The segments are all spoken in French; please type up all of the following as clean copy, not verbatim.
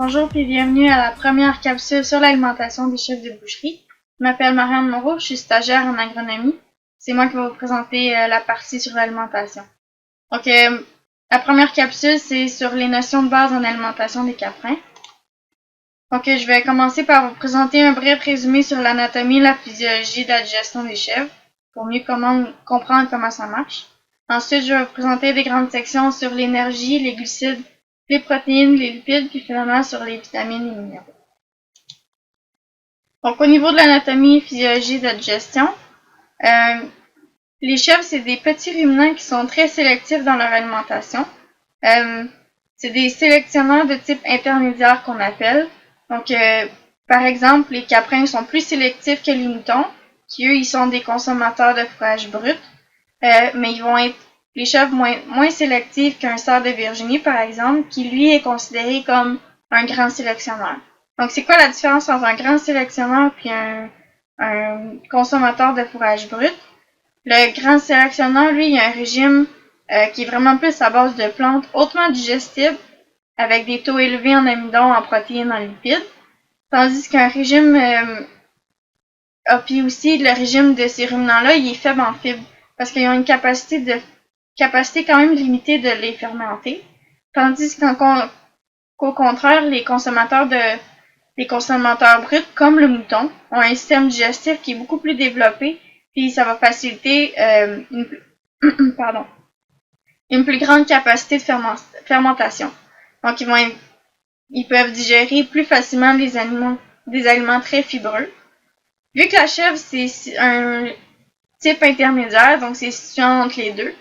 Bonjour et bienvenue à la première capsule sur l'alimentation des chefs de boucherie. Je m'appelle Marianne Moreau, je suis stagiaire en agronomie. C'est moi qui vais vous présenter la partie sur l'alimentation. Donc, la première capsule, c'est sur les notions de base en alimentation des caprins. Donc, je vais commencer par vous présenter un bref résumé sur l'anatomie, la physiologie de la digestion des chèvres, pour mieux comprendre comment ça marche. Ensuite, je vais vous présenter des grandes sections sur l'énergie, les glucides, les protéines, les lipides, puis finalement sur les vitamines et minéraux. Donc, au niveau de l'anatomie et physiologie de la digestion, les chèvres, c'est des petits ruminants qui sont très sélectifs dans leur alimentation. C'est des sélectionneurs de type intermédiaire qu'on appelle. Donc, par exemple, les caprins sont plus sélectifs que les moutons, qui eux, ils sont des consommateurs de fourrage brut, mais ils vont être les chèvres moins sélectifs qu'un cerf de Virginie, par exemple, qui lui est considéré comme un grand sélectionneur. Donc, c'est quoi la différence entre un grand sélectionneur et un consommateur de fourrage brut? Le grand sélectionneur, lui, il a un régime qui est vraiment plus à base de plantes hautement digestibles, avec des taux élevés en amidon, en protéines, en lipides, tandis qu'un régime, puis aussi le régime de ces ruminants-là, il est faible en fibres, parce qu'ils ont une capacité quand même limitée de les fermenter, tandis qu'au contraire, les consommateurs bruts, comme le mouton, ont un système digestif qui est beaucoup plus développé, puis ça va faciliter une plus grande capacité de fermentation. Donc, ils peuvent digérer plus facilement des aliments très fibreux. Vu que la chèvre, c'est un type intermédiaire, donc c'est situé entre les deux,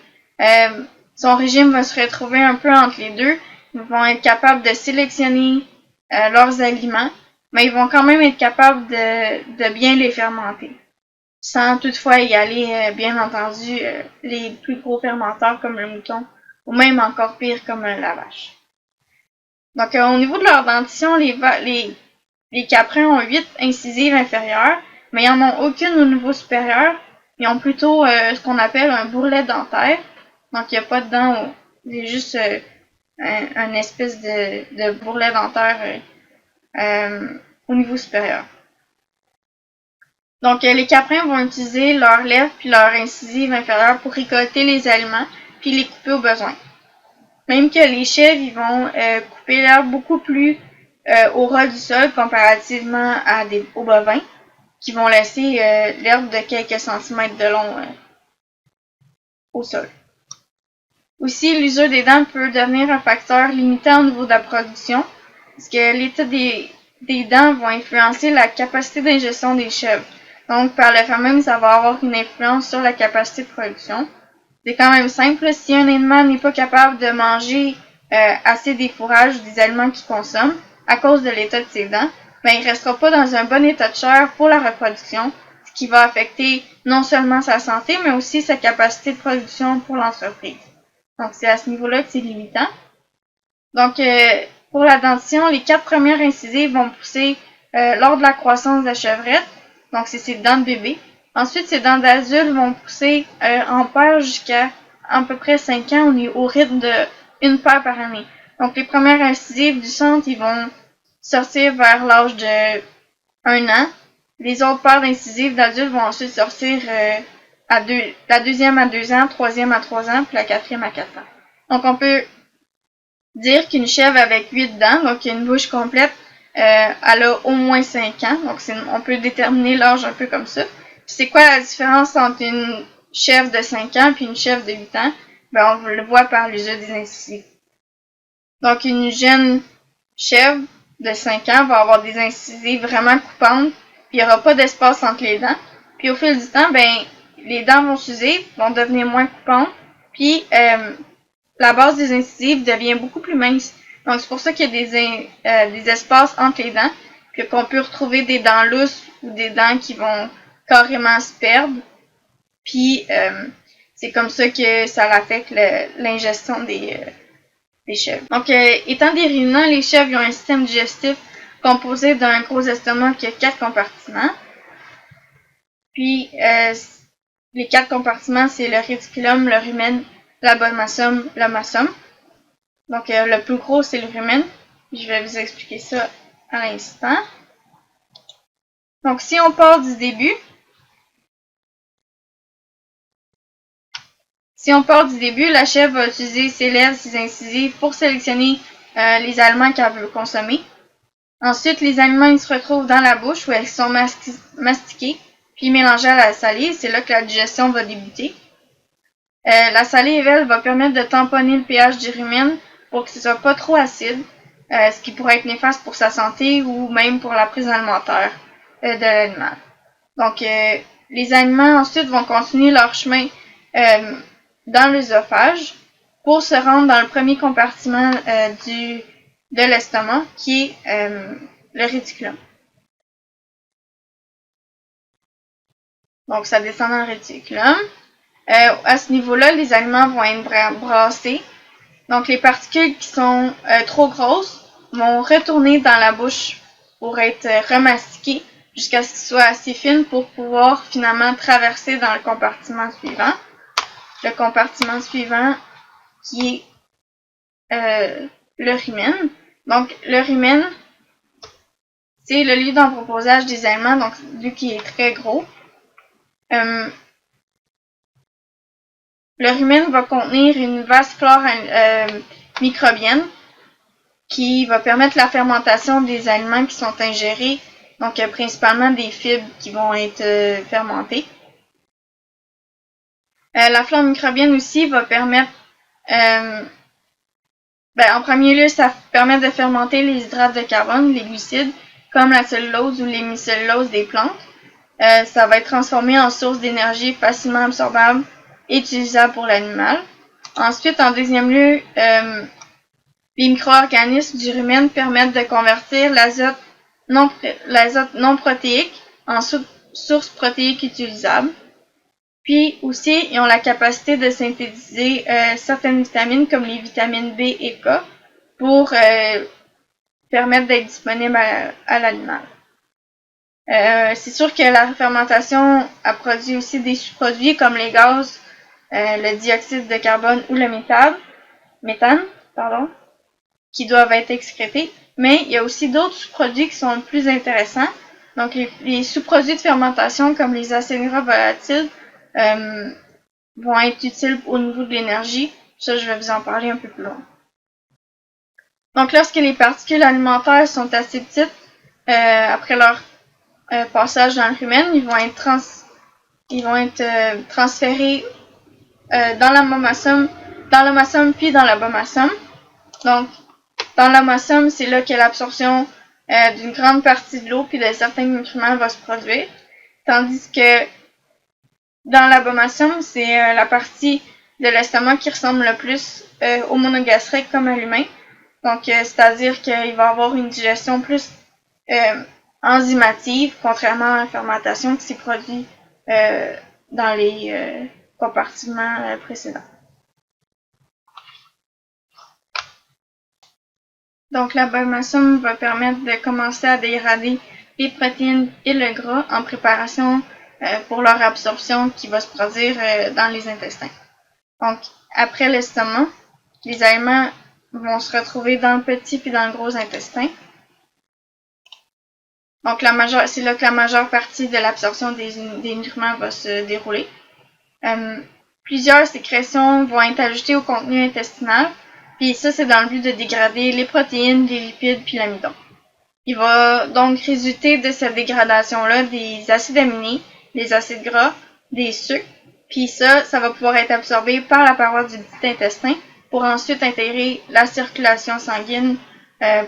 son régime va se retrouver un peu entre les deux. Ils vont être capables de sélectionner leurs aliments, mais ils vont quand même être capables de bien les fermenter, sans toutefois y aller, bien entendu, les plus gros fermenteurs comme le mouton, ou même encore pire comme la vache. Donc, au niveau de leur dentition, les caprins ont 8 incisives inférieures, mais ils n'en ont aucune au niveau supérieur. Ils ont plutôt ce qu'on appelle un bourrelet dentaire. Donc, il n'y a pas de dents, c'est juste un espèce de bourrelet dentaire au niveau supérieur. Donc, les caprins vont utiliser leurs lèvres puis leur incisive inférieure pour récolter les aliments puis les couper au besoin. Même que les chèvres, ils vont couper l'herbe beaucoup plus au ras du sol comparativement aux bovins, qui vont laisser l'herbe de quelques centimètres de long au sol. Aussi, l'usure des dents peut devenir un facteur limitant au niveau de la production, parce que l'état des dents va influencer la capacité d'ingestion des chèvres. Donc, par le fait même, ça va avoir une influence sur la capacité de production. C'est quand même simple. Si un animal n'est pas capable de manger assez des fourrages ou des aliments qu'il consomme à cause de l'état de ses dents, ben, il ne restera pas dans un bon état de chair pour la reproduction, ce qui va affecter non seulement sa santé, mais aussi sa capacité de production pour l'entreprise. Donc, c'est à ce niveau-là que c'est limitant. Donc, pour la dentition, les 4 premières incisives vont pousser lors de la croissance de la chevrette. Donc, c'est ses dents de bébé. Ensuite, ces dents d'adulte vont pousser en paire jusqu'à à peu près 5 ans. On est au rythme de une paire par année. Donc, les premières incisives du centre, ils vont sortir vers l'âge de 1 an. Les autres paires d'incisives d'adultes vont ensuite sortir la deuxième à 2 ans, troisième à 3 ans, puis la quatrième à 4 ans. Donc, on peut dire qu'une chèvre avec 8 dents, donc une bouche complète, elle a au moins 5 ans. Donc, on peut déterminer l'âge un peu comme ça. C'est quoi la différence entre une chèvre de 5 ans et une chèvre de 8 ans? Ben, on le voit par l'usure des incisives. Donc, une jeune chèvre de 5 ans va avoir des incisives vraiment coupantes, puis il n'y aura pas d'espace entre les dents. Puis au fil du temps, ben, les dents vont s'user, vont devenir moins coupantes, puis la base des incisives devient beaucoup plus mince. Donc, c'est pour ça qu'il y a des espaces entre les dents, puis qu'on peut retrouver des dents lousses ou des dents qui vont carrément se perdre. Puis, c'est comme ça que ça affecte l'ingestion des chèvres. Donc, étant des ruminants, les chèvres ont un système digestif composé d'un gros estomac qui a 4 compartiments. Puis, les 4 compartiments, c'est le réticulum, le rumen, l'abomasum, le masum. Donc, le plus gros, c'est le rumen. Je vais vous expliquer ça à l'instant. Donc, si on part du début, la chef va utiliser ses lèvres, ses incisives pour sélectionner les aliments qu'elle veut consommer. Ensuite, les aliments ils se retrouvent dans la bouche où ils sont mastiqués, puis mélangés à la salive. C'est là que la digestion va débuter. La salive, elle, va permettre de tamponner le pH du rumen pour que ce soit pas trop acide, ce qui pourrait être néfaste pour sa santé ou même pour la prise alimentaire de l'animal. Donc, les aliments ensuite vont continuer leur chemin dans l'œsophage pour se rendre dans le premier compartiment de l'estomac, qui est le réticulum. Donc, ça descend dans le réticulum. À ce niveau-là, les aliments vont être brassés. Donc, les particules qui sont trop grosses vont retourner dans la bouche pour être remastiquées jusqu'à ce qu'ils soient assez fines pour pouvoir finalement traverser dans le compartiment suivant. Le compartiment suivant qui est le rumen. Donc, le rumen, c'est le lieu d'entreposage des aliments, donc vu qu'il est très gros. Le rumen va contenir une vaste flore microbienne qui va permettre la fermentation des aliments qui sont ingérés, donc principalement des fibres qui vont être fermentées. La flore microbienne aussi va permettre, en premier lieu, ça permet de fermenter les hydrates de carbone, les glucides, comme la cellulose ou l'hémicellulose des plantes. Ça va être transformé en source d'énergie facilement absorbable et utilisable pour l'animal. Ensuite, en deuxième lieu, les micro-organismes du rumen permettent de convertir l'azote non protéique en source protéique utilisable. Puis aussi, ils ont la capacité de synthétiser certaines vitamines comme les vitamines B et K pour permettre d'être disponibles à l'animal. C'est sûr que la fermentation a produit aussi des sous-produits comme les gaz, le dioxyde de carbone ou le méthane, qui doivent être excrétés. Mais il y a aussi d'autres sous-produits qui sont plus intéressants. Donc les sous-produits de fermentation comme les acides gras volatiles vont être utiles au niveau de l'énergie. Ça, je vais vous en parler un peu plus loin. Donc lorsque les particules alimentaires sont assez petites, après leur passage dans le rumen, ils vont être transférés dans l'omasum puis dans l'abomasum. Donc, dans l'abomasum, c'est là que l'absorption d'une grande partie de l'eau puis de certains nutriments va se produire. Tandis que dans l'abomasum, c'est la partie de l'estomac qui ressemble le plus au monogastrique comme à l'humain. Donc, c'est-à-dire qu'il va avoir une digestion plus enzymative, contrairement à la fermentation qui s'est produite dans les compartiments précédents. Donc, l'abomasum va permettre de commencer à dégrader les protéines et le gras en préparation pour leur absorption qui va se produire dans les intestins. Donc, après l'estomac, les aliments vont se retrouver dans le petit puis dans le gros intestin. Donc, c'est là que la majeure partie de l'absorption des nutriments va se dérouler. Plusieurs sécrétions vont être ajoutées au contenu intestinal, puis ça, c'est dans le but de dégrader les protéines, les lipides puis l'amidon. Il va donc résulter de cette dégradation-là des acides aminés, des acides gras, des sucres, puis ça va pouvoir être absorbé par la paroi du petit intestin pour ensuite intégrer la circulation sanguine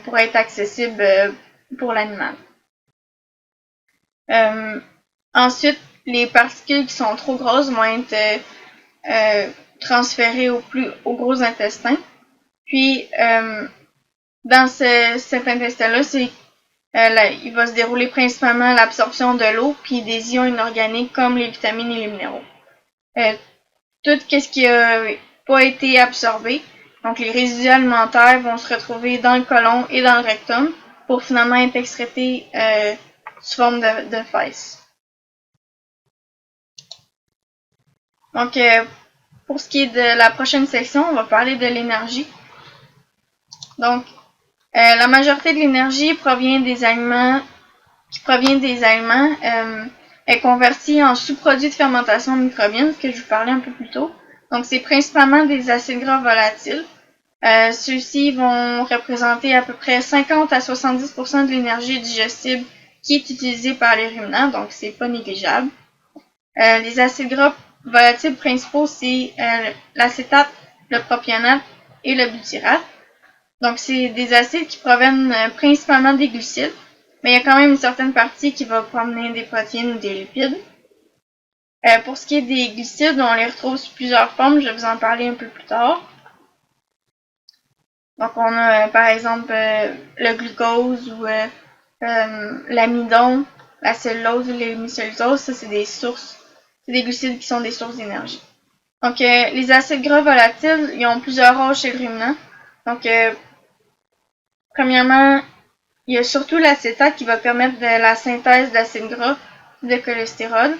pour être accessible pour l'animal. Ensuite, les particules qui sont trop grosses vont être transférées au gros intestin. Puis, dans cet intestin-là, il va se dérouler principalement l'absorption de l'eau puis des ions inorganiques comme les vitamines et les minéraux. Tout ce qui n'a pas été absorbé, donc les résidus alimentaires vont se retrouver dans le côlon et dans le rectum pour finalement être excrétés sous forme de fesses. Donc, pour ce qui est de la prochaine section, on va parler de l'énergie. Donc, La majorité de l'énergie provient des aliments est convertie en sous-produits de fermentation microbienne, ce que je vous parlais un peu plus tôt. Donc, c'est principalement des acides gras volatiles. Ceux-ci vont représenter à peu près 50 à 70% de l'énergie digestible qui est utilisée par les ruminants, donc c'est pas négligeable. Les acides gras volatiles principaux, c'est l'acétate, le propionate et le butyrate. Donc, c'est des acides qui proviennent principalement des glucides, mais il y a quand même une certaine partie qui va provenir des protéines ou des lipides. Pour ce qui est des glucides, on les retrouve sous plusieurs formes, je vais vous en parler un peu plus tard. Donc, on a par exemple le glucose ou l'amidon, la cellulose ou l'hémicellulose, ça c'est des glucides qui sont des sources d'énergie. Donc, les acides gras volatiles, ils ont plusieurs rôles chez le ruminant. Donc, premièrement, il y a surtout l'acétate qui va permettre de la synthèse d'acides gras de cholestérol.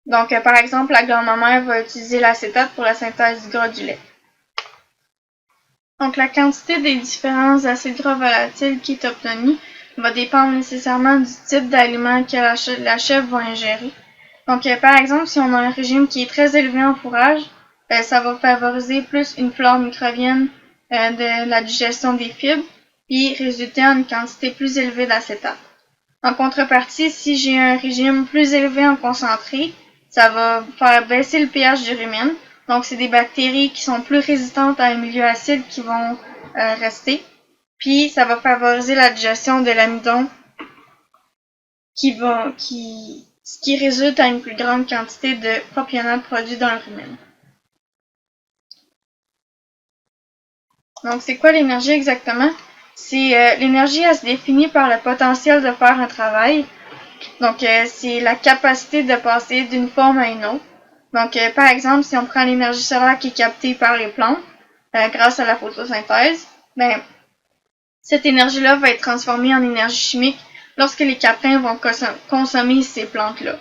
Donc, par exemple, la grand-mère va utiliser l'acétate pour la synthèse du gras du lait. Donc, la quantité des différents acides gras volatiles qui est obtenue va dépendre nécessairement du type d'aliment que la chèvre va ingérer. Donc, par exemple, si on a un régime qui est très élevé en fourrage, ça va favoriser plus une flore microbienne de la digestion des fibres, puis résulter en une quantité plus élevée d'acétate. En contrepartie, si j'ai un régime plus élevé en concentré, ça va faire baisser le pH du rumen. Donc, c'est des bactéries qui sont plus résistantes à un milieu acide qui vont rester. Puis, ça va favoriser la digestion de l'amidon ce qui résulte à une plus grande quantité de propionate produit dans le rumen. Donc, c'est quoi l'énergie exactement? C'est l'énergie, elle se définit par le potentiel de faire un travail. Donc, c'est la capacité de passer d'une forme à une autre. Donc, par exemple, si on prend l'énergie solaire qui est captée par les plantes grâce à la photosynthèse, ben, cette énergie-là va être transformée en énergie chimique lorsque les caprins vont consommer ces plantes-là.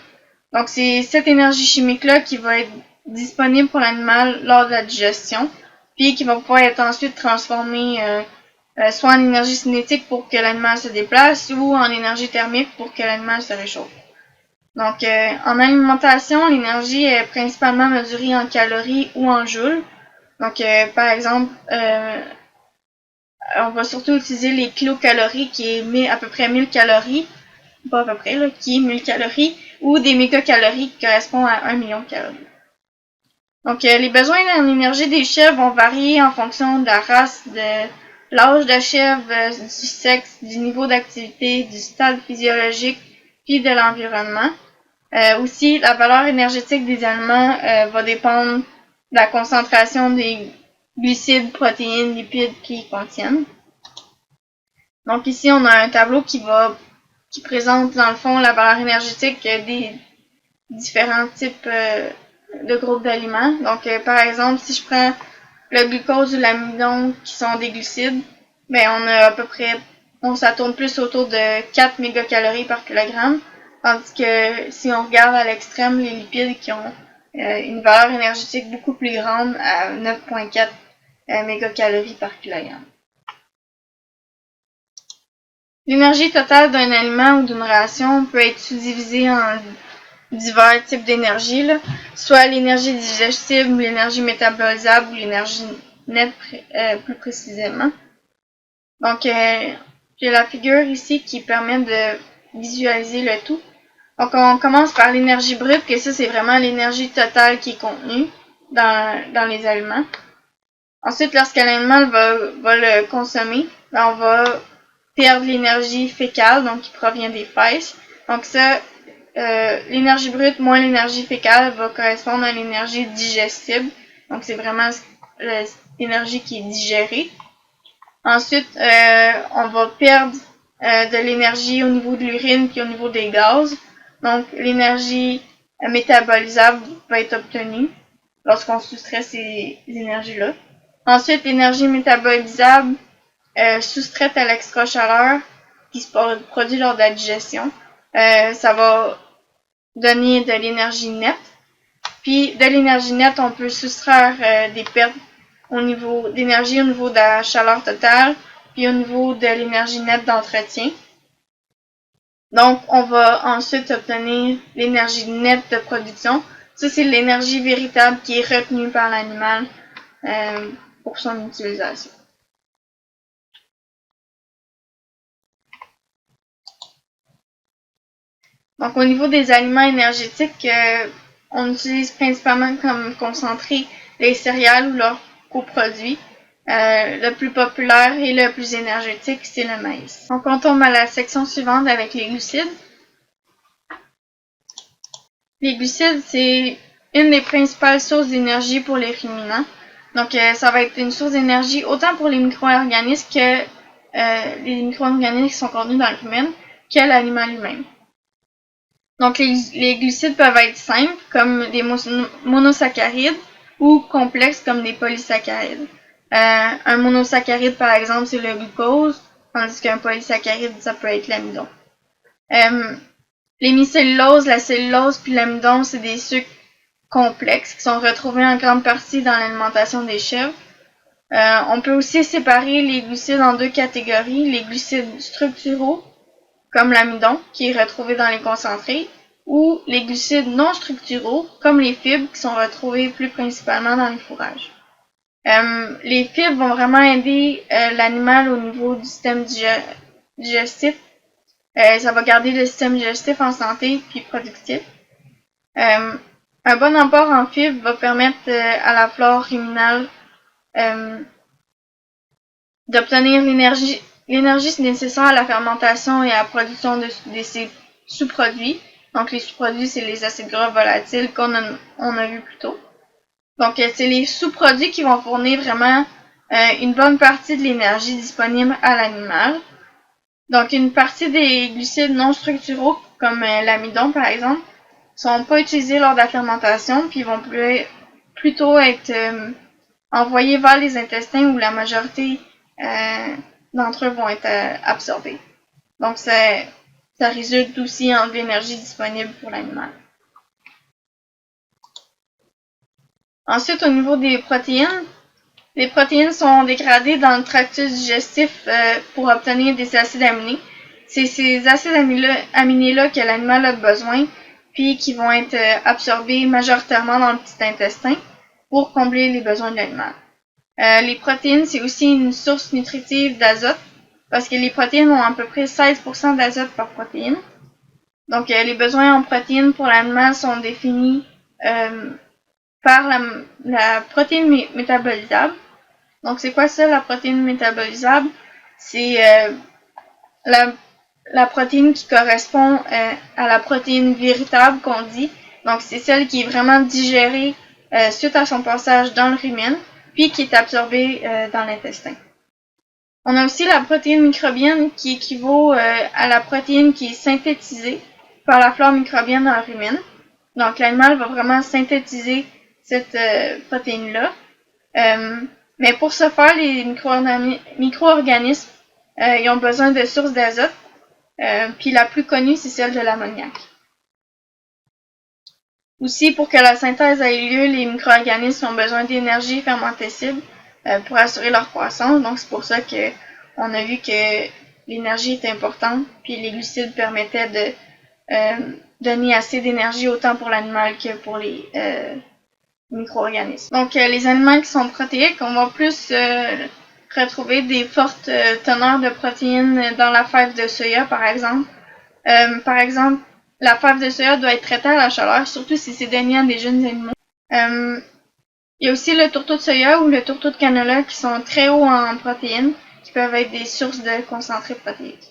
Donc, c'est cette énergie chimique-là qui va être disponible pour l'animal lors de la digestion, puis qui va pouvoir être ensuite transformée soit en énergie cinétique pour que l'animal se déplace ou en énergie thermique pour que l'animal se réchauffe. Donc, en alimentation, l'énergie est principalement mesurée en calories ou en joules. Donc, par exemple, on va surtout utiliser les kilocalories qui est à peu près 1000 calories, pas à peu près, là, qui est 1000 calories, ou des mégacalories qui correspondent à 1 million de calories. Donc, les besoins en énergie des chèvres vont varier en fonction de la race, de l'âge de chèvre, du sexe, du niveau d'activité, du stade physiologique, puis de l'environnement. Aussi, la valeur énergétique des aliments va dépendre de la concentration des glucides, protéines, lipides qu'ils contiennent. Donc ici, on a un tableau qui présente dans le fond la valeur énergétique des différents types de groupes d'aliments. Donc par exemple, si je prends le glucose ou l'amidon qui sont des glucides, ben on a à peu près, ça tourne plus autour de 4 mégacalories par kilogramme. Tandis que si on regarde à l'extrême les lipides qui ont une valeur énergétique beaucoup plus grande à 9,4 mégacalories par kilogramme. L'énergie totale d'un aliment ou d'une ration peut être subdivisée en divers types d'énergie, soit l'énergie digestible, l'énergie métabolisable ou l'énergie nette plus précisément. Donc, j'ai la figure ici qui permet de visualiser le tout. Donc, on commence par l'énergie brute, que ça, c'est vraiment l'énergie totale qui est contenue dans les aliments. Ensuite, lorsque l'animal va le consommer, ben, on va perdre l'énergie fécale, donc qui provient des fesses. Donc ça, l'énergie brute moins l'énergie fécale va correspondre à l'énergie digestible. Donc c'est vraiment l'énergie qui est digérée. Ensuite, on va perdre de l'énergie au niveau de l'urine puis au niveau des gaz. Donc l'énergie métabolisable va être obtenue lorsqu'on soustrait ces énergies-là. Ensuite, l'énergie métabolisable soustraite à l'extra-chaleur qui se produit lors de la digestion. Ça va donner de l'énergie nette. Puis de l'énergie nette, on peut soustraire des pertes au niveau d'énergie au niveau de la chaleur totale puis au niveau de l'énergie nette d'entretien. Donc, on va ensuite obtenir l'énergie nette de production. Ça, c'est l'énergie véritable qui est retenue par l'animal pour son utilisation. Donc, au niveau des aliments énergétiques, on utilise principalement comme concentré les céréales ou leurs coproduits. Le plus populaire et le plus énergétique, c'est le maïs. Donc, on tombe à la section suivante avec les glucides. Les glucides, c'est une des principales sources d'énergie pour les ruminants. Donc, ça va être une source d'énergie autant pour les micro-organismes que les micro-organismes qui sont contenus dans le rumen que l'animal lui-même. Donc, les glucides peuvent être simples, comme des monosaccharides, ou complexes, comme des polysaccharides. Un monosaccharide, par exemple, c'est le glucose, tandis qu'un polysaccharide, ça peut être l'amidon. L'hémicellulose, la cellulose puis l'amidon, c'est des sucres complexes qui sont retrouvés en grande partie dans l'alimentation des chèvres. On peut aussi séparer les glucides en deux catégories, les glucides structuraux, comme l'amidon, qui est retrouvé dans les concentrés, ou les glucides non structuraux, comme les fibres, qui sont retrouvés plus principalement dans les fourrages. Les fibres vont vraiment aider l'animal au niveau du système digestif. Ça va garder le système digestif en santé puis productif. Un bon apport en fibres va permettre à la flore ruminale d'obtenir l'énergie nécessaire à la fermentation et à la production de ces sous-produits. Donc, les sous-produits, c'est les acides gras volatiles qu'on a vu plus tôt. Donc, c'est les sous-produits qui vont fournir vraiment une bonne partie de l'énergie disponible à l'animal. Donc, une partie des glucides non structuraux, comme l'amidon par exemple, sont pas utilisés lors de la fermentation, puis vont plutôt être envoyés vers les intestins où la majorité d'entre eux vont être absorbés. Donc, ça résulte aussi en de l'énergie disponible pour l'animal. Ensuite, au niveau des protéines, les protéines sont dégradées dans le tractus digestif pour obtenir des acides aminés. C'est ces acides aminés-là que l'animal a besoin, puis qui vont être absorbés majoritairement dans le petit intestin pour combler les besoins de l'animal. Les protéines, c'est aussi une source nutritive d'azote, parce que les protéines ont à peu près 16% d'azote par protéine. Donc, les besoins en protéines pour l'animal sont définis par la protéine métabolisable. Donc, c'est quoi ça, la protéine métabolisable? C'est la protéine qui correspond à la protéine véritable qu'on dit. Donc, c'est celle qui est vraiment digérée suite à son passage dans le rumen, puis qui est absorbée dans l'intestin. On a aussi la protéine microbienne qui équivaut à la protéine qui est synthétisée par la flore microbienne dans le rumen. Donc, l'animal va vraiment synthétiser cette protéine-là. Mais pour ce faire, les micro-organismes ils ont besoin de sources d'azote. Puis la plus connue, c'est celle de l'ammoniac. Aussi, pour que la synthèse ait lieu, les micro-organismes ont besoin d'énergie fermentescible pour assurer leur croissance. Donc, c'est pour ça qu'on a vu que l'énergie est importante, puis les glucides permettaient de donner assez d'énergie autant pour l'animal que pour les micro-organismes. Donc, les aliments qui sont protéiques, on va plus retrouver des fortes teneurs de protéines dans la fève de soya, par exemple. La fève de soya doit être traitée à la chaleur, surtout si c'est donné à des jeunes animaux. Il y a aussi le tourteau de soya ou le tourteau de canola qui sont très hauts en protéines, qui peuvent être des sources de concentrés protéiques.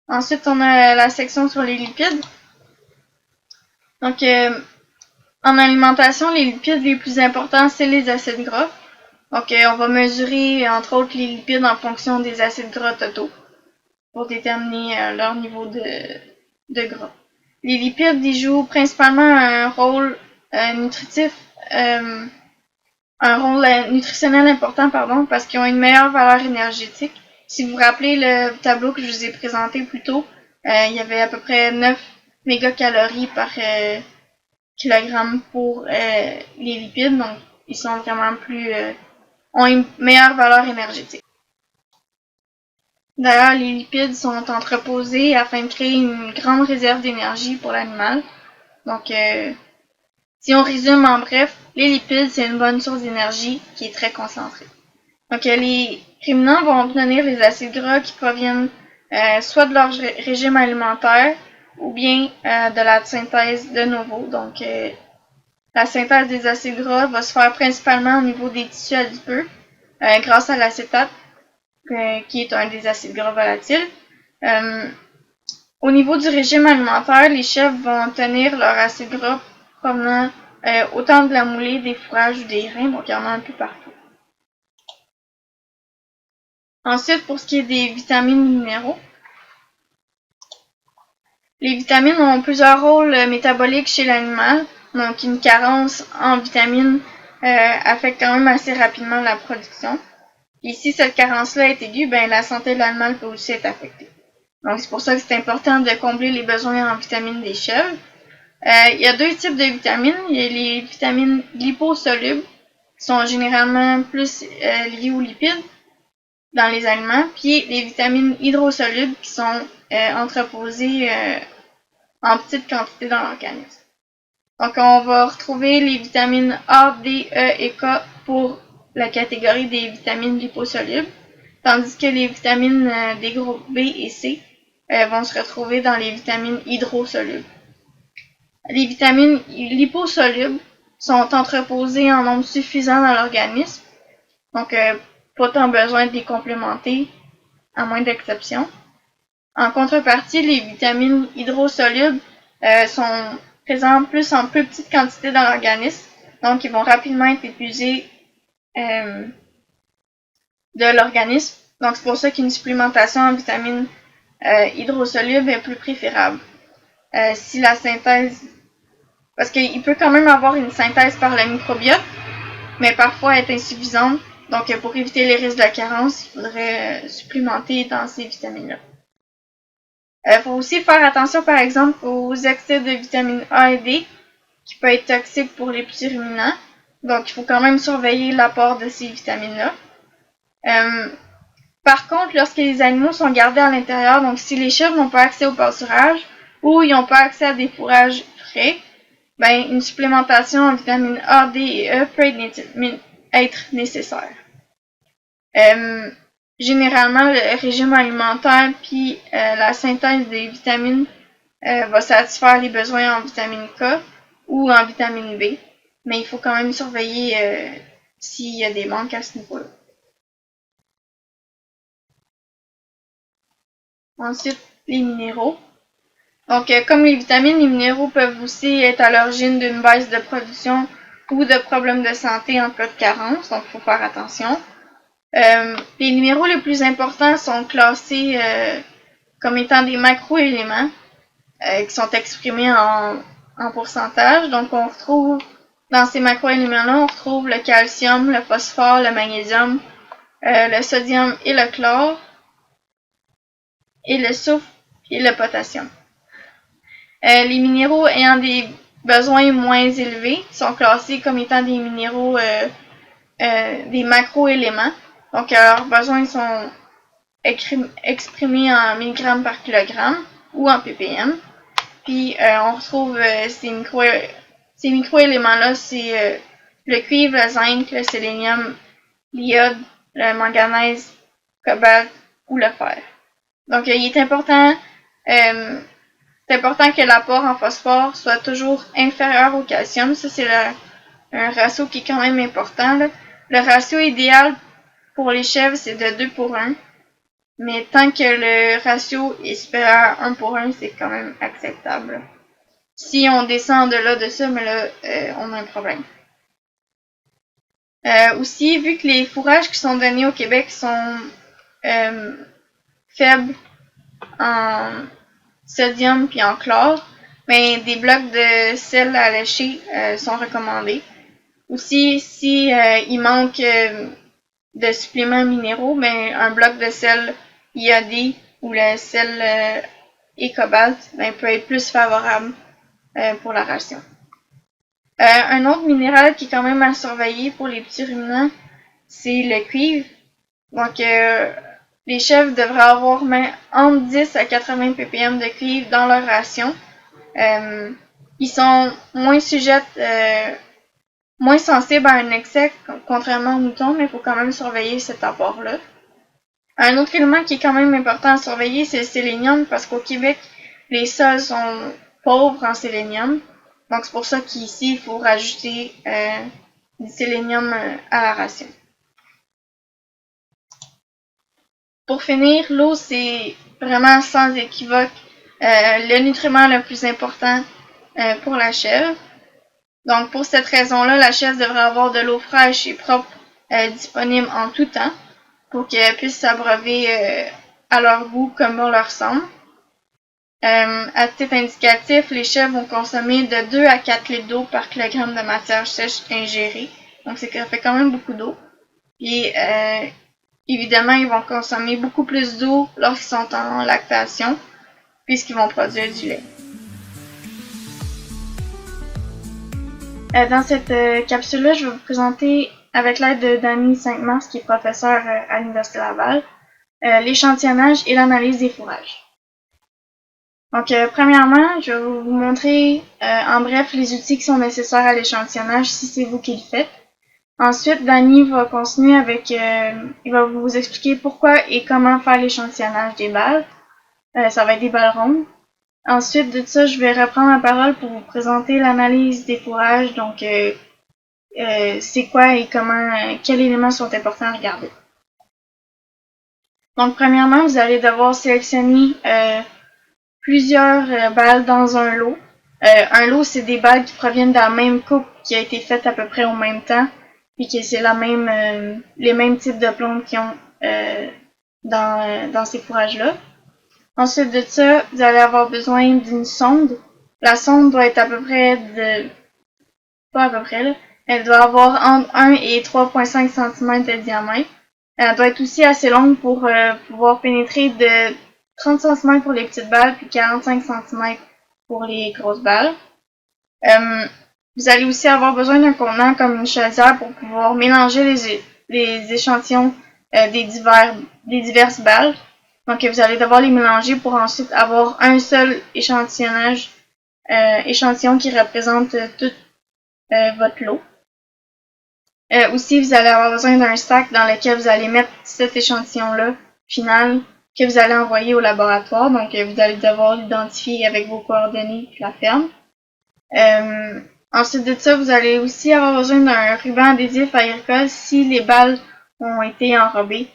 Ensuite, on a la section sur les lipides. Donc, en alimentation, les lipides les plus importants, c'est les acides gras. Donc, on va mesurer, entre autres, les lipides en fonction des acides gras totaux pour déterminer leur niveau de gras. Les lipides, ils jouent principalement un rôle nutritionnel important, parce qu'ils ont une meilleure valeur énergétique. Si vous vous rappelez le tableau que je vous ai présenté plus tôt, il y avait à peu près 9 mégacalories par kilogramme pour les lipides, donc ils sont vraiment plus ont une meilleure valeur énergétique. D'ailleurs, les lipides sont entreposés afin de créer une grande réserve d'énergie pour l'animal. Donc, si on résume en bref, les lipides, c'est une bonne source d'énergie qui est très concentrée. Donc, les ruminants vont obtenir les acides gras qui proviennent soit de leur régime alimentaire ou bien de la synthèse de novo. Donc, la synthèse des acides gras va se faire principalement au niveau des tissus adipeux grâce à l'acétate, qui est un des acides gras volatiles. Au niveau du régime alimentaire, les chèvres vont obtenir leur acide gras provenant autant de la moulée, des fourrages ou des grains, donc il y en a un peu partout. Ensuite, pour ce qui est des vitamines et minéraux, les vitamines ont plusieurs rôles métaboliques chez l'animal, donc une carence en vitamines affecte quand même assez rapidement la production. Et si cette carence-là est aiguë, ben, la santé de l'animal peut aussi être affectée. Donc c'est pour ça que c'est important de combler les besoins en vitamines des chèvres. Il y a deux types de vitamines. Il y a les vitamines liposolubles, qui sont généralement plus liées aux lipides dans les aliments, puis les vitamines hydrosolubles qui sont entreposées en petite quantité dans l'organisme. Donc on va retrouver les vitamines A, D, E et K pour la catégorie des vitamines liposolubles, tandis que les vitamines des groupes B et C vont se retrouver dans les vitamines hydrosolubles. Les vitamines liposolubles sont entreposées en nombre suffisant dans l'organisme, donc pas tant besoin de les complémenter, à moins d'exceptions. En contrepartie, les vitamines hydrosolubles sont présentes plus en plus petite quantité dans l'organisme, donc ils vont rapidement être épuisés de l'organisme. Donc c'est pour ça qu'une supplémentation en vitamines hydrosolubles est plus préférable. Si la synthèse, parce qu'il peut quand même avoir une synthèse par le microbiote, mais parfois être insuffisante. Donc pour éviter les risques de carence, il faudrait supplémenter dans ces vitamines-là. Il faut aussi faire attention par exemple aux excès de vitamine A et D, qui peut être toxique pour les petits ruminants. Donc il faut quand même surveiller l'apport de ces vitamines-là. Par contre, lorsque les animaux sont gardés à l'intérieur, donc si les chèvres n'ont pas accès au pâturage ou ils n'ont pas accès à des fourrages frais, ben, une supplémentation en vitamines A, D et E peut être nécessaire. Généralement, le régime alimentaire puis la synthèse des vitamines va satisfaire les besoins en vitamine K ou en vitamine B, mais il faut quand même surveiller s'il y a des manques à ce niveau-là. Ensuite, les minéraux. Donc, comme les vitamines, les minéraux peuvent aussi être à l'origine d'une baisse de production ou de problèmes de santé en cas de carence, donc il faut faire attention. Les minéraux les plus importants sont classés comme étant des macroéléments qui sont exprimés en pourcentage. Donc, on retrouve dans ces macroéléments-là, on retrouve le calcium, le phosphore, le magnésium, le sodium et le chlore, et le soufre et le potassium. Les minéraux ayant des besoins moins élevés sont classés comme étant des minéraux, des macroéléments. Donc, leurs besoins sont exprimés en mg par kilogramme ou en ppm. Puis, on retrouve ces microéléments-là, c'est le cuivre, le zinc, le sélénium, l'iode, le manganèse, le cobalt ou le fer. Donc, il est important que l'apport en phosphore soit toujours inférieur au calcium. Ça, c'est un ratio qui est quand même important, là. Le ratio idéal pour les chèvres, c'est de 2 pour 1. Mais tant que le ratio est supérieur à 1 pour 1, c'est quand même acceptable. Si on descend de ça, mais là, on a un problème. Aussi, vu que les fourrages qui sont donnés au Québec sont faibles en sodium puis en chlore, ben, des blocs de sel à lécher sont recommandés. Aussi, si il manque de suppléments minéraux, ben, un bloc de sel iodé ou le sel et cobalt ben, peut être plus favorable pour la ration. Un autre minéral qui est quand même à surveiller pour les petits ruminants, c'est le cuivre. Donc, les chèvres devraient avoir entre 10 à 80 ppm de cuivre dans leur ration. Ils sont moins sensibles à un excès, contrairement aux moutons, mais il faut quand même surveiller cet apport-là. Un autre élément qui est quand même important à surveiller, c'est le sélénium, parce qu'au Québec, les sols sont pauvres en sélénium. Donc, c'est pour ça qu'ici, il faut rajouter du sélénium à la ration. Pour finir, l'eau, c'est vraiment sans équivoque le nutriment le plus important pour la chèvre. Donc, pour cette raison-là, la chèvre devrait avoir de l'eau fraîche et propre disponible en tout temps pour qu'elle puisse s'abreuver à leur goût comme bon leur semble. À titre indicatif, les chèvres vont consommer de 2 à 4 litres d'eau par kilogramme de matière sèche ingérée. Donc, ça fait quand même beaucoup d'eau. Et évidemment, ils vont consommer beaucoup plus d'eau lorsqu'ils sont en lactation, puisqu'ils vont produire du lait. Dans cette capsule-là, je vais vous présenter, avec l'aide de Dany Sainte-Mars, qui est professeur à l'Université Laval, l'échantillonnage et l'analyse des fourrages. Donc, premièrement, je vais vous montrer en bref les outils qui sont nécessaires à l'échantillonnage si c'est vous qui le faites. Ensuite, Dany va continuer avec, il va vous expliquer pourquoi et comment faire l'échantillonnage des balles. Ça va être des balles rondes. Ensuite de ça, je vais reprendre la parole pour vous présenter l'analyse des fourrages. Donc, c'est quoi et comment, quels éléments sont importants à regarder. Donc, premièrement, vous allez devoir sélectionner plusieurs balles dans un lot. Un lot, c'est des balles qui proviennent de la même coupe qui a été faite à peu près au même temps, puis que c'est les mêmes types de plombes qui ont dans ces fourrages-là. Ensuite de ça, vous allez avoir besoin d'une sonde. La sonde doit être à peu près pas à peu près là, elle doit avoir entre 1 et 3,5 cm de diamètre. Elle doit être aussi assez longue pour pouvoir pénétrer de 30 cm pour les petites balles, puis 45 cm pour les grosses balles. Vous allez aussi avoir besoin d'un contenant comme une chaudière pour pouvoir mélanger les échantillons des diverses balles. Donc, vous allez devoir les mélanger pour ensuite avoir un seul échantillon qui représente tout votre lot. Aussi, vous allez avoir besoin d'un sac dans lequel vous allez mettre cet échantillon-là final que vous allez envoyer au laboratoire. Donc, vous allez devoir l'identifier avec vos coordonnées et la ferme. Ensuite de ça, vous allez aussi avoir besoin d'un ruban adhésif agricole si les balles ont été enrobées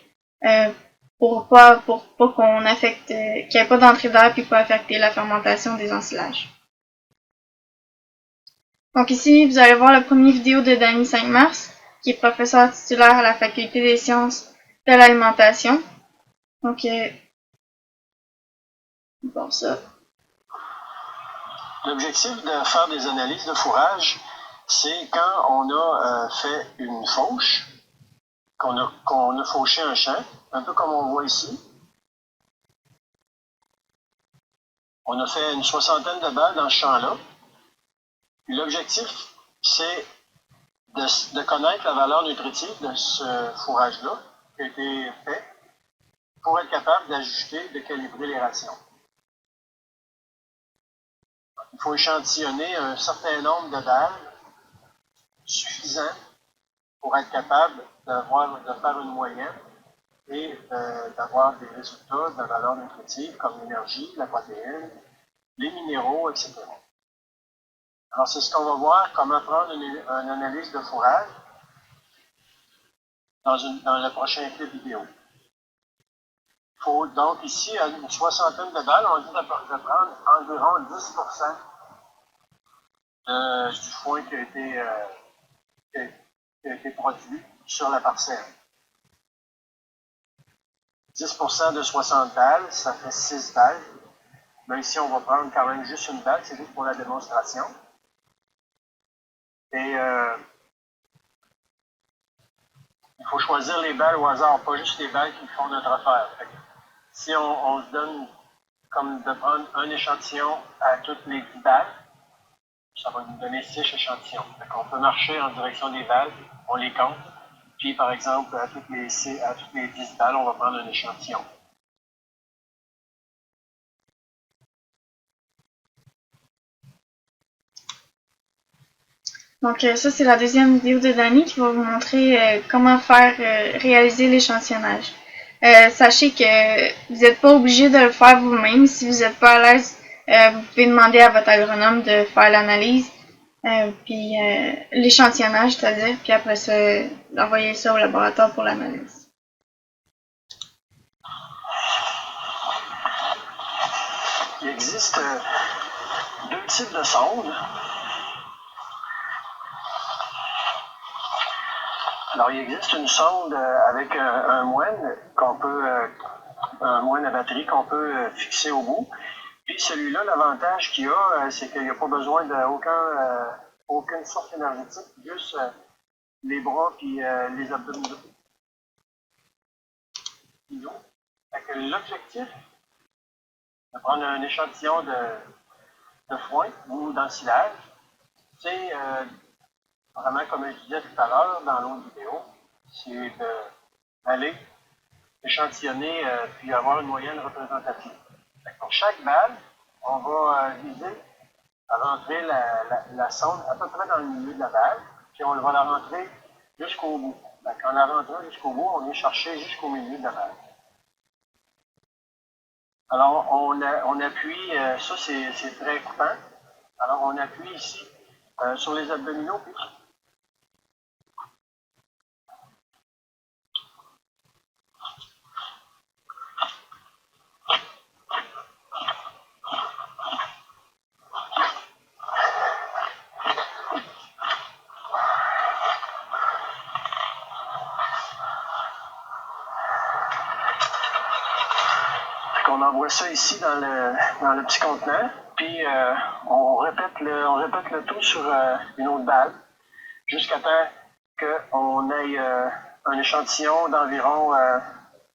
pour pas qu'on affecte, qu'il n'y ait pas d'entrée d'air puis pas affecter la fermentation des ensilages. Donc ici, vous allez voir la première vidéo de Dany Sainte-Mars, qui est professeur titulaire à la Faculté des sciences de l'alimentation. Donc, bon ça. L'objectif de faire des analyses de fourrage, c'est quand on a fait une fauche, qu'on a fauché un champ, un peu comme on voit ici. On a fait une 60aine de balles dans ce champ-là. L'objectif, c'est de connaître la valeur nutritive de ce fourrage-là qui a été fait pour être capable d'ajuster, de calibrer les rations. Il faut échantillonner un certain nombre de balles suffisant pour être capable de faire une moyenne et d'avoir des résultats de valeur nutritive comme l'énergie, la protéine, les minéraux, etc. Alors, c'est ce qu'on va voir, comment prendre une analyse de fourrage dans le prochain clip vidéo. Il faut donc ici, à une 60aine de balles, on dit de prendre environ 10% du foin qui a été produit sur la parcelle. 10% de 60 balles, ça fait 6 balles. Mais ici, on va prendre quand même juste une balle, c'est juste pour la démonstration. Et il faut choisir les balles au hasard, pas juste les balles qui font notre affaire. Si on se donne comme de prendre un échantillon à toutes les 10 balles, ça va nous donner 6 échantillons. On peut marcher en direction des balles, on les compte, Puis, par exemple, à toutes les 10 balles, on va prendre un échantillon. Donc ça, c'est la deuxième vidéo de Dani qui va vous montrer comment faire réaliser l'échantillonnage. Sachez que vous n'êtes pas obligé de le faire vous-même. Si vous n'êtes pas à l'aise, vous pouvez demander à votre agronome de faire l'analyse, puis l'échantillonnage, c'est-à-dire, puis après ça, d'envoyer ça au laboratoire pour l'analyse. Il existe deux types de sondes. Alors, il existe une sonde avec un moine un moine à batterie qu'on peut fixer au bout. Puis celui-là, l'avantage qu'il a, c'est qu'il n'y a pas besoin d'aucune source énergétique, juste les bras puis les abdominaux. L'objectif, de prendre un échantillon de foin ou d'ensilage, c'est vraiment, comme je disais tout à l'heure dans l'autre vidéo, c'est d'aller échantillonner puis avoir une moyenne représentative. Pour chaque balle, on va viser à rentrer la sonde à peu près dans le milieu de la balle, puis on va la rentrer jusqu'au bout. En la rentrant jusqu'au bout, on est cherché jusqu'au milieu de la balle. Alors, on appuie, ça c'est très coupant. Alors, on appuie ici sur les abdominaux, puis on envoie ça ici dans le petit contenant, puis on répète le tout sur une autre balle, jusqu'à temps qu'on ait un échantillon d'environ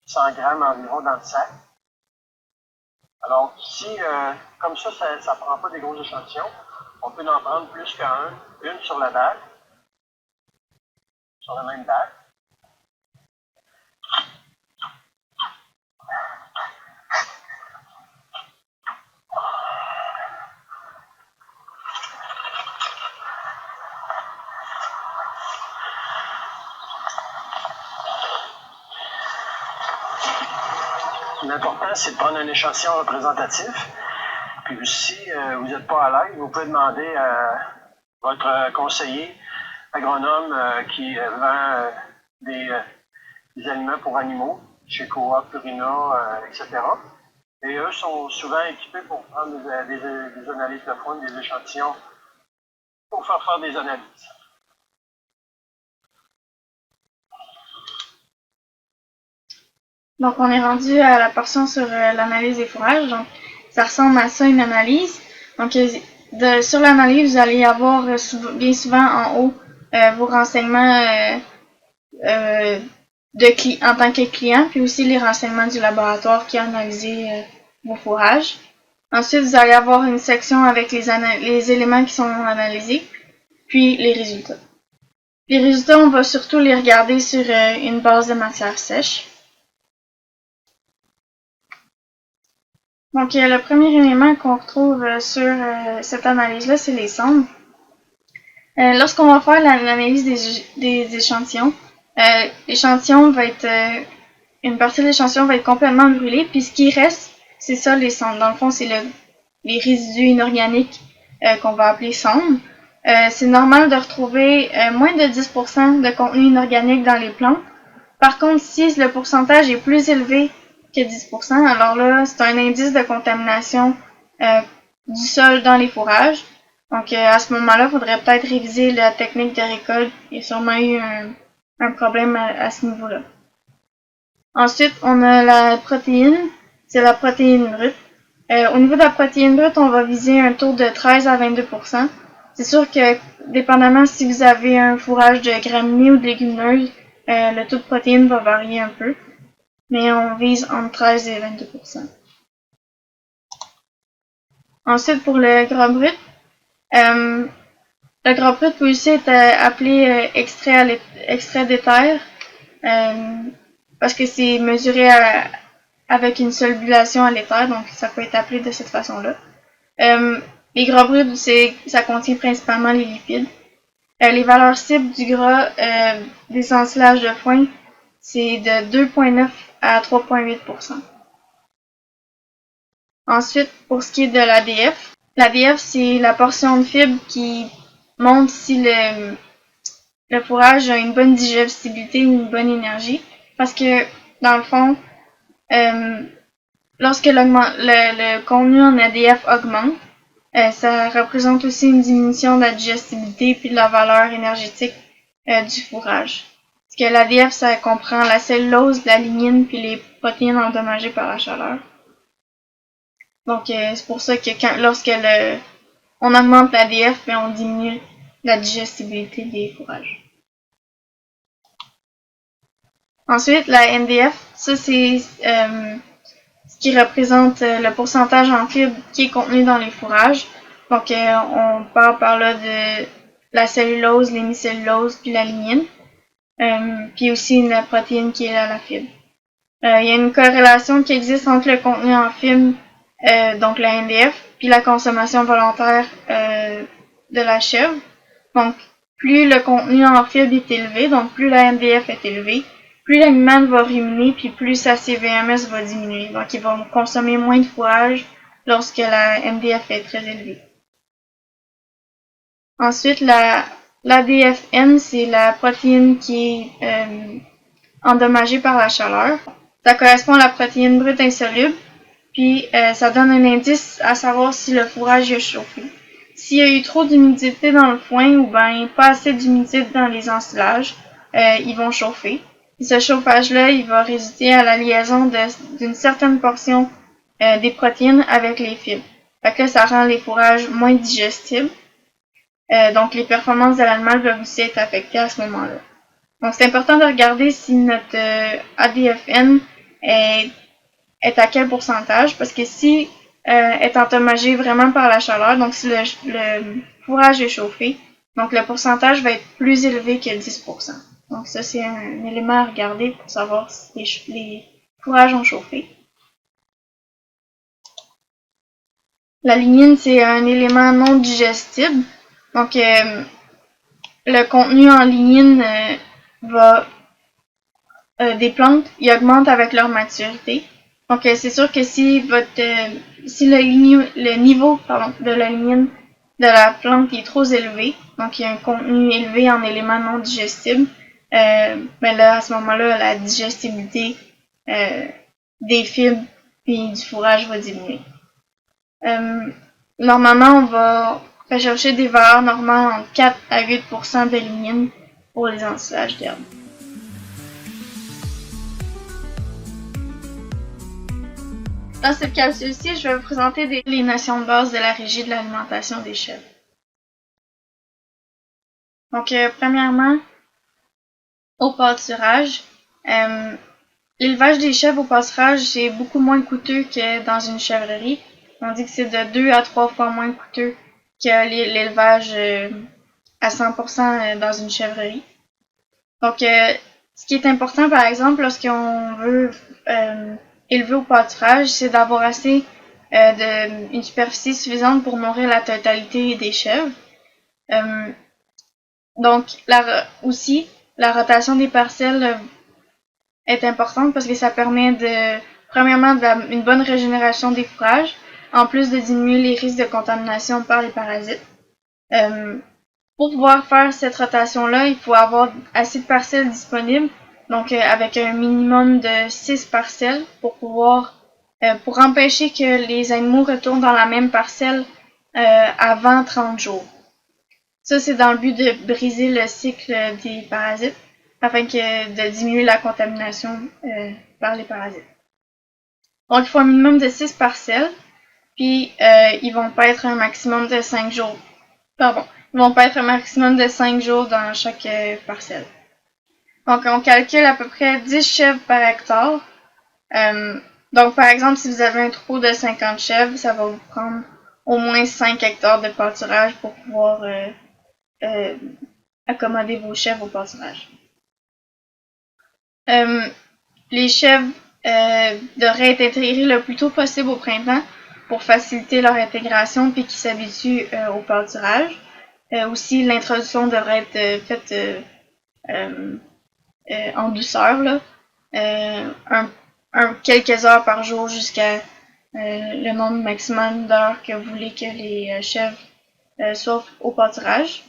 100 grammes environ dans le sac. Alors, si comme ça ne prend pas des gros échantillons, on peut en prendre plus qu'un, une sur la balle, sur la même balle. L'important, c'est de prendre un échantillon représentatif. Puis si vous n'êtes pas à l'aise, vous pouvez demander à votre conseiller agronome qui vend des aliments pour animaux, chez Coop, Purina, etc. Et eux sont souvent équipés pour prendre des analyses de foin, des échantillons, pour faire des analyses. Donc on est rendu à la portion sur l'analyse des fourrages. Donc ça ressemble à ça, une analyse. Donc sur l'analyse, vous allez avoir bien souvent en haut vos renseignements en tant que client, puis aussi les renseignements du laboratoire qui a analysé vos fourrages. Ensuite, vous allez avoir une section avec les éléments qui sont analysés, puis les résultats. Les résultats, on va surtout les regarder sur une base de matière sèche. Donc, le premier élément qu'on retrouve sur cette analyse-là, c'est les sondes. Lorsqu'on va faire l'analyse des échantillons, l'échantillon va être une partie de l'échantillon va être complètement brûlée, puis ce qui reste, c'est ça les sondes. Dans le fond, c'est les résidus inorganiques qu'on va appeler sondes. C'est normal de retrouver moins de 10% de contenu inorganique dans les plantes. Par contre, si le pourcentage est plus élevé que 10%, alors là, c'est un indice de contamination du sol dans les fourrages. Donc, à ce moment-là, il faudrait peut-être réviser la technique de récolte. Il y a sûrement eu un problème à ce niveau-là. Ensuite, on a la protéine. C'est la protéine brute. Au niveau de la protéine brute, on va viser un taux de 13 à 22%. C'est sûr que, dépendamment si vous avez un fourrage de graminées ou de légumineuses, le taux de protéines va varier un peu. Mais on vise entre 13 et 22%. Ensuite, pour le gras brut, le gras brut peut aussi être appelé extrait d'éther. parce que c'est mesuré avec une solubilisation à l'éther, donc ça peut être appelé de cette façon-là. Les gras bruts, ça contient principalement les lipides. Les valeurs cibles du gras des ensilages de foin, c'est de 2,9 à 3,8%. Ensuite, pour ce qui est de l'ADF, c'est la portion de fibre qui montre si le fourrage a une bonne digestibilité ou une bonne énergie. Parce que, dans le fond, lorsque le contenu en ADF augmente, ça représente aussi une diminution de la digestibilité puis de la valeur énergétique du fourrage. Parce que l'ADF, ça comprend la cellulose, la lignine puis les protéines endommagées par la chaleur. Donc, c'est pour ça que lorsque on augmente l'ADF, ben, on diminue la digestibilité des fourrages. Ensuite, la NDF, ça c'est ce qui représente le pourcentage en fibres qui est contenu dans les fourrages. Donc, on parle par là de la cellulose, l'hémicellulose, puis la lignine. Puis aussi la protéine qui est là, la fibre. Il y a une corrélation qui existe entre le contenu en fibres, donc la NDF, puis la consommation volontaire de la chèvre. Donc, plus le contenu en fibres est élevé, donc plus la NDF est élevée, plus l'animal va ruminer, puis plus sa CVMS va diminuer. Donc, il va consommer moins de fourrage lorsque la NDF est très élevée. Ensuite, l'ADFN, c'est la protéine qui est endommagée par la chaleur. Ça correspond à la protéine brute insoluble, puis ça donne un indice à savoir si le fourrage a chauffé. S'il y a eu trop d'humidité dans le foin ou bien pas assez d'humidité dans les ensilages, ils vont chauffer. Et ce chauffage-là, il va résulter à la liaison d'une certaine portion des protéines avec les fibres. Fait que là, ça rend les fourrages moins digestibles. Donc, les performances de l'animal peuvent aussi être affectées à ce moment-là. Donc, c'est important de regarder si notre ADFN est à quel pourcentage, parce que si est endommagé vraiment par la chaleur, donc si le fourrage est chauffé, donc le pourcentage va être plus élevé que 10%. Donc ça, c'est un élément à regarder pour savoir si les fourrages ont chauffé. La lignine, c'est un élément non digestible. Donc, le contenu en lignine des plantes, il augmente avec leur maturité. Donc, c'est sûr que si le niveau de la lignine de la plante est trop élevé, donc il y a un contenu élevé en éléments non digestibles, ben là, à ce moment-là, la digestibilité des fibres et du fourrage va diminuer. Normalement, on va rechercher des valeurs normales entre 4 à 8% de lignine pour les ensilages d'herbe. Dans cette capsule-ci, je vais vous présenter les notions de base de la régie de l'alimentation des chèvres. Donc, premièrement, au pâturage. L'élevage des chèvres au pâturage, c'est beaucoup moins coûteux que dans une chèvrerie. On dit que c'est de 2 à 3 fois moins coûteux que l'élevage à 100% dans une chèvrerie. Donc, ce qui est important, par exemple, lorsqu'on veut élever au pâturage, c'est d'avoir assez une superficie suffisante pour nourrir la totalité des chèvres. Donc, aussi, la rotation des parcelles est importante parce que ça permet premièrement, une bonne régénération des fourrages, en plus de diminuer les risques de contamination par les parasites. Pour pouvoir faire cette rotation-là, il faut avoir assez de parcelles disponibles, donc avec un minimum de 6 parcelles pour empêcher que les animaux retournent dans la même parcelle avant 30 jours. Ça, c'est dans le but de briser le cycle des parasites afin de diminuer la contamination par les parasites. Donc, il faut un minimum de 6 parcelles, puis ils vont pas être un maximum de 5 jours. Pardon. Ils vont pas être un maximum de 5 jours dans chaque parcelle. Donc, on calcule à peu près 10 chèvres par hectare. Donc, par exemple, si vous avez un troupeau de 50 chèvres, ça va vous prendre au moins 5 hectares de pâturage pour pouvoir accommoder vos chèvres au pâturage. Les chèvres devraient être intégrées le plus tôt possible au printemps pour faciliter leur intégration puis qu'ils s'habituent au pâturage. Aussi, l'introduction devrait être faite en douceur, là. Quelques heures par jour jusqu'à le nombre maximum d'heures que vous voulez que les chèvres soient au pâturage.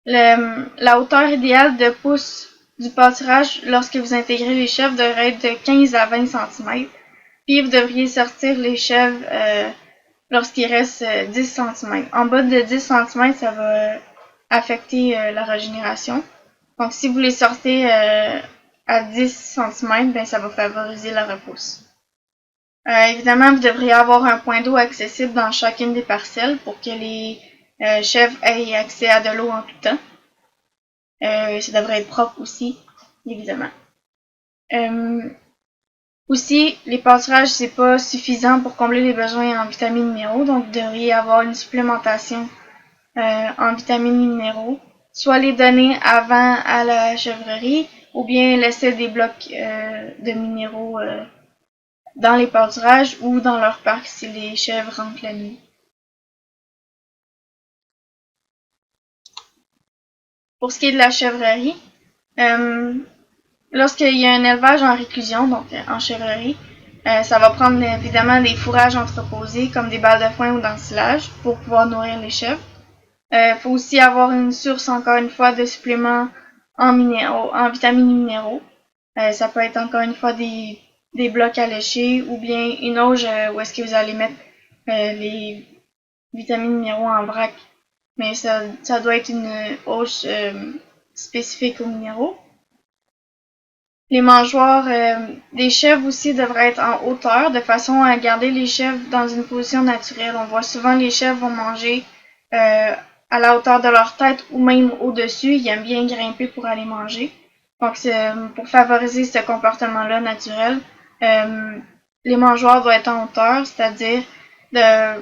La hauteur idéale de pouce du pâturage lorsque vous intégrez les chèvres devrait être de 15 à 20 cm. Puis vous devriez sortir les chèvres lorsqu'il reste 10 cm. En bas de 10 cm, ça va affecter la régénération. Donc si vous les sortez à 10 cm, ben, ça va favoriser la repousse. Évidemment, vous devriez avoir un point d'eau accessible dans chacune des parcelles pour que les chèvres aient accès à de l'eau en tout temps. Ça devrait être propre aussi, évidemment. Aussi, les pâturages, c'est pas suffisant pour combler les besoins en vitamines et minéraux, donc vous devriez avoir une supplémentation en vitamines et minéraux. Soit les donner avant à la chèvrerie, ou bien laisser des blocs de minéraux dans les pâturages ou dans leur parc si les chèvres rentrent la nuit. Pour ce qui est de la chèvrerie, lorsqu'il y a un élevage en réclusion, donc en chèvrerie, ça va prendre évidemment des fourrages entreposés comme des balles de foin ou d'ensilage pour pouvoir nourrir les chèvres. Faut aussi avoir une source, encore une fois, de suppléments en vitamines et minéraux. Ça peut être encore une fois des blocs à lécher ou bien une auge où est-ce que vous allez mettre les vitamines et minéraux en vrac. Mais ça doit être une auge spécifique aux minéraux. Les mangeoires des chèvres aussi devraient être en hauteur de façon à garder les chèvres dans une position naturelle. On voit souvent les chèvres vont manger à la hauteur de leur tête ou même au-dessus. Ils aiment bien grimper pour aller manger. Donc, pour favoriser ce comportement-là naturel, les mangeoires doivent être en hauteur, c'est-à-dire de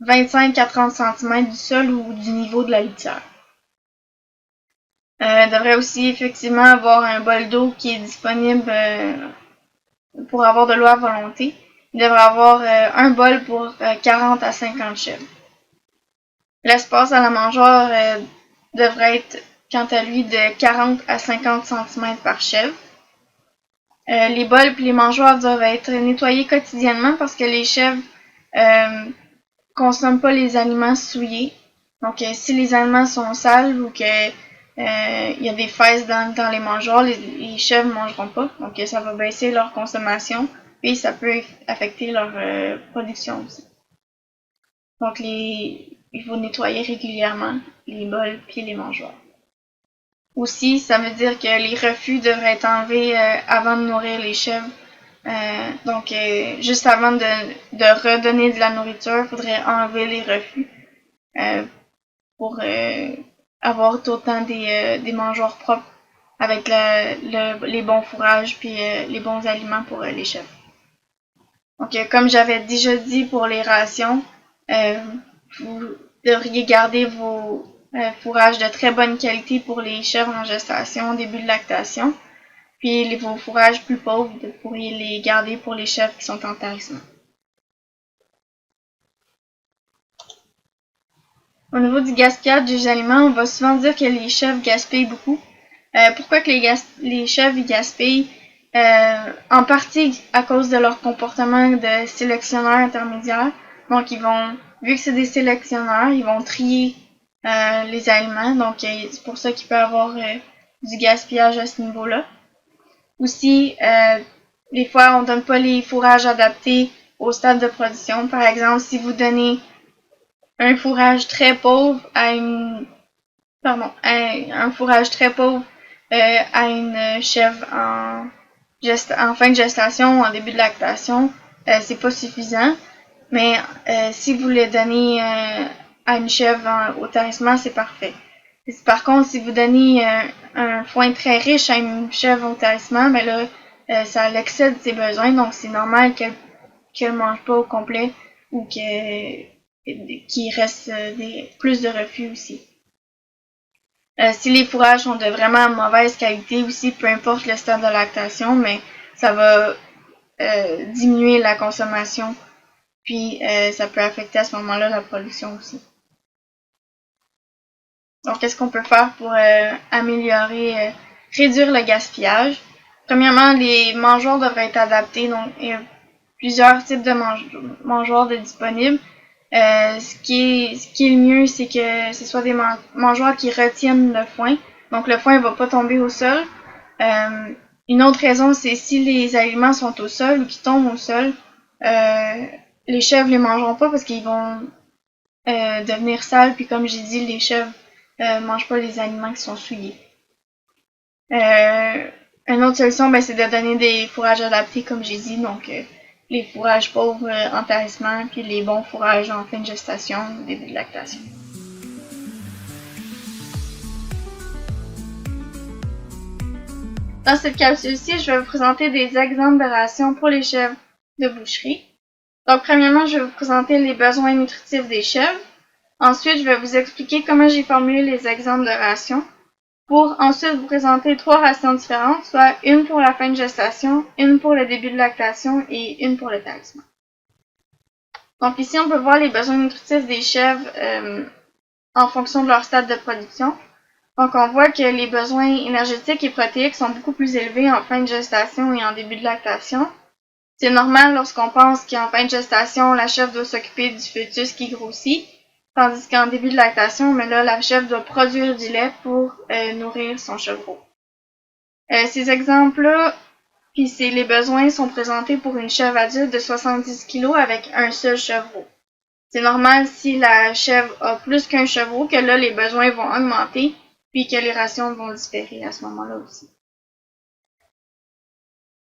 25 à 30 cm du sol ou du niveau de la litière. Devrait aussi effectivement avoir un bol d'eau qui est disponible pour avoir de l'eau à volonté. Il devrait avoir un bol pour 40 à 50 chèvres. L'espace à la mangeoire devrait être quant à lui de 40 à 50 cm par chèvre. Les bols et les mangeoires doivent être nettoyés quotidiennement parce que les chèvres consomment pas les aliments souillés. Donc si les aliments sont sales ou que y a des fesses dans les mangeoires, les chèvres ne mangeront pas. Donc ça va baisser leur consommation et ça peut affecter leur production aussi. Donc il faut nettoyer régulièrement les bols puis les mangeoires. Aussi, ça veut dire que les refus devraient être enlevés avant de nourrir les chèvres. Donc, juste avant de redonner de la nourriture, il faudrait enlever les refus pour avoir tout le temps des mangeoires propres avec les bons fourrages puis les bons aliments pour les chèvres. Donc, comme j'avais déjà dit pour les rations, vous devriez garder vos fourrages de très bonne qualité pour les chèvres en gestation, au début de lactation. Puis vos fourrages plus pauvres, vous pourriez les garder pour les chèvres qui sont en tarissement. Au niveau du gaspillage des aliments, on va souvent dire que les chèvres gaspillent beaucoup. Pourquoi que les chèvres gaspillent? En partie à cause de leur comportement de sélectionneurs intermédiaires. Donc vu que c'est des sélectionneurs, ils vont trier les aliments. Donc c'est pour ça qu'il peut y avoir du gaspillage à ce niveau-là. Aussi, des fois, on ne donne pas les fourrages adaptés au stade de production. Par exemple, si vous donnez un fourrage très pauvre un fourrage très pauvre à une chèvre en fin de gestation ou en début de lactation, c'est pas suffisant. Mais si vous le donnez à une chèvre au tarissement, c'est parfait. Par contre, si vous donnez un foin très riche à une chèvre au tarissement, ben là, ça l'excède ses besoins, donc c'est normal qu'elle mange pas au complet ou qu'il reste plus de refus aussi. Si les fourrages sont de vraiment mauvaise qualité aussi, peu importe le stade de lactation, mais ça va diminuer la consommation, puis ça peut affecter à ce moment-là la production aussi. Donc, qu'est-ce qu'on peut faire pour améliorer, réduire le gaspillage? Premièrement, les mangeoires devraient être adaptés, donc il y a plusieurs types de mangeoires disponibles. Ce qui est le mieux, c'est que ce soit des mangeoires qui retiennent le foin. Donc le foin ne va pas tomber au sol. Une autre raison, c'est si les aliments sont au sol ou qui tombent au sol, les chèvres les mangeront pas parce qu'ils vont devenir sales. Puis comme j'ai dit, les chèvres mangent pas les aliments qui sont souillés. Une autre solution, c'est de donner des fourrages adaptés, comme j'ai dit, donc les fourrages pauvres en tarissement, puis les bons fourrages en fin de gestation, début de lactation. Dans cette capsule-ci, je vais vous présenter des exemples de rations pour les chèvres de boucherie. Donc, premièrement, je vais vous présenter les besoins nutritifs des chèvres. Ensuite, je vais vous expliquer comment j'ai formulé les exemples de rations, pour ensuite vous présenter 3 rations différentes, soit une pour la fin de gestation, une pour le début de lactation et une pour le tarissement. Donc ici, on peut voir les besoins nutritifs des chèvres en fonction de leur stade de production. Donc on voit que les besoins énergétiques et protéiques sont beaucoup plus élevés en fin de gestation et en début de lactation. C'est normal lorsqu'on pense qu'en fin de gestation, la chèvre doit s'occuper du fœtus qui grossit, tandis qu'en début de lactation, mais là, la chèvre doit produire du lait pour nourrir son chevreau. Ces exemples-là, puis les besoins sont présentés pour une chèvre adulte de 70 kg avec un seul chevreau. C'est normal si la chèvre a plus qu'un chevreau que là, les besoins vont augmenter, puis que les rations vont différer à ce moment-là aussi.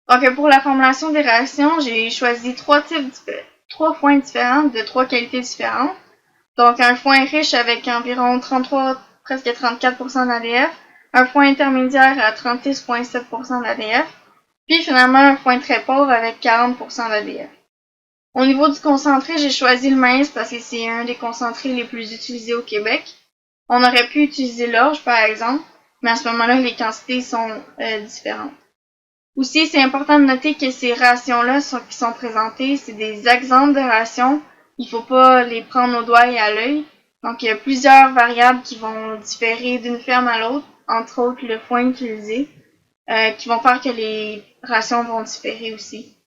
Donc, pour la formulation des rations, j'ai choisi 3 foins différents de 3 qualités différentes. Donc, un foin riche avec environ 33, presque 34% d'ADF, un foin intermédiaire à 36,7% d'ADF, puis finalement un foin très pauvre avec 40% d'ADF. Au niveau du concentré, j'ai choisi le maïs parce que c'est un des concentrés les plus utilisés au Québec. On aurait pu utiliser l'orge par exemple, mais à ce moment-là, les quantités sont différentes. Aussi, c'est important de noter que ces rations-là qui sont présentées, c'est des exemples de rations. Il ne faut pas les prendre au doigt et à l'œil. Donc, il y a plusieurs variables qui vont différer d'une ferme à l'autre, entre autres le foin utilisé, qui vont faire que les rations vont différer aussi.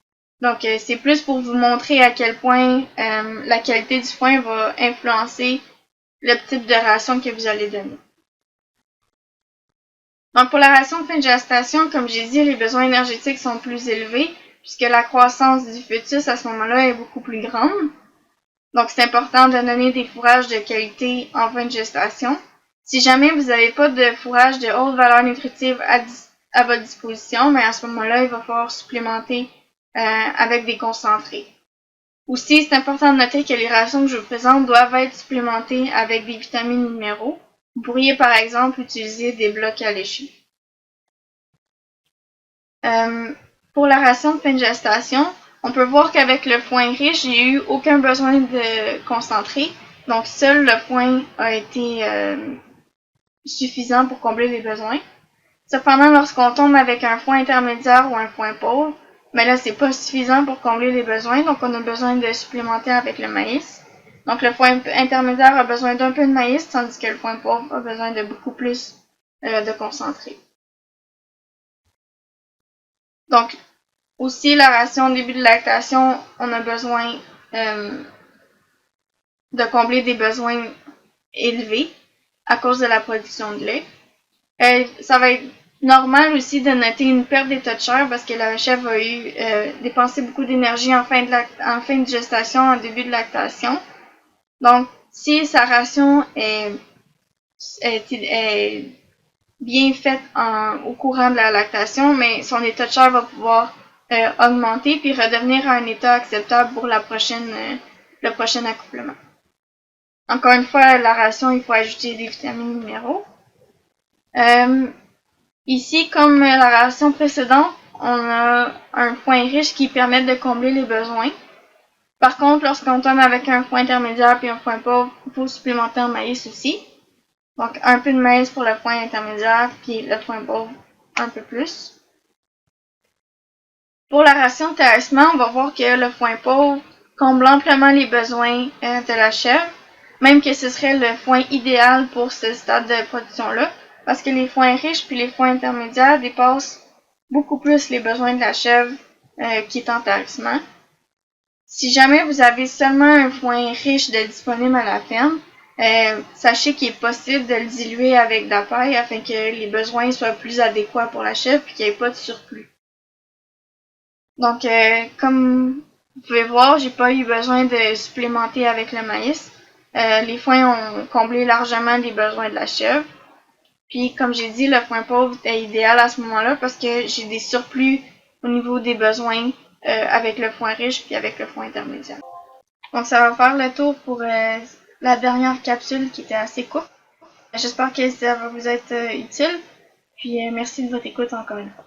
Donc, c'est plus pour vous montrer à quel point la qualité du foin va influencer le type de ration que vous allez donner. Donc, pour la ration de fin de gestation, comme j'ai dit, les besoins énergétiques sont plus élevés puisque la croissance du fœtus à ce moment-là est beaucoup plus grande. Donc, c'est important de donner des fourrages de qualité en fin de gestation. Si jamais vous n'avez pas de fourrage de haute valeur nutritive à votre disposition, mais à ce moment-là, il va falloir supplémenter avec des concentrés. Aussi, c'est important de noter que les rations que je vous présente doivent être supplémentées avec des vitamines minéraux. Vous pourriez par exemple utiliser des blocs alléchés. Pour la ration de fin de gestation, on peut voir qu'avec le foin riche, j'ai eu aucun besoin de concentré. Donc seul le foin a été suffisant pour combler les besoins. Cependant, lorsqu'on tombe avec un foin intermédiaire ou un foin pauvre, mais là, c'est pas suffisant pour combler les besoins, donc on a besoin de supplémenter avec le maïs. Donc le foin intermédiaire a besoin d'un peu de maïs, tandis que le foin pauvre a besoin de beaucoup plus de concentré. Donc, aussi, la ration au début de lactation, on a besoin de combler des besoins élevés à cause de la production de lait. Ça va être normal aussi de noter une perte d'état de chair parce que la chèvre a dépensé beaucoup d'énergie en fin de gestation, en début de lactation. Donc, si sa ration est bien faite au courant de la lactation, mais son état de chair va pouvoir augmenter puis redevenir à un état acceptable pour le prochain accouplement. Encore une fois, la ration, il faut ajouter des vitamines minéraux. Ici, comme la ration précédente, on a un foin riche qui permet de combler les besoins. Par contre, lorsqu'on tombe avec un foin intermédiaire puis un foin pauvre, il faut supplémenter en maïs aussi. Donc, un peu de maïs pour le foin intermédiaire, puis le foin pauvre un peu plus. Pour la ration de terrassement, on va voir que le foin pauvre comble amplement les besoins de la chèvre, même que ce serait le foin idéal pour ce stade de production-là, parce que les foins riches puis les foins intermédiaires dépassent beaucoup plus les besoins de la chèvre qui est en terrassement. Si jamais vous avez seulement un foin riche de disponible à la ferme, sachez qu'il est possible de le diluer avec de la paille afin que les besoins soient plus adéquats pour la chèvre et qu'il n'y ait pas de surplus. Donc, comme vous pouvez voir, j'ai pas eu besoin de supplémenter avec le maïs. Les foins ont comblé largement les besoins de la chèvre. Puis, comme j'ai dit, le foin pauvre est idéal à ce moment-là parce que j'ai des surplus au niveau des besoins avec le foin riche puis avec le foin intermédiaire. Donc, ça va faire le tour pour la dernière capsule qui était assez courte. J'espère que ça va vous être utile. Puis, merci de votre écoute encore une fois.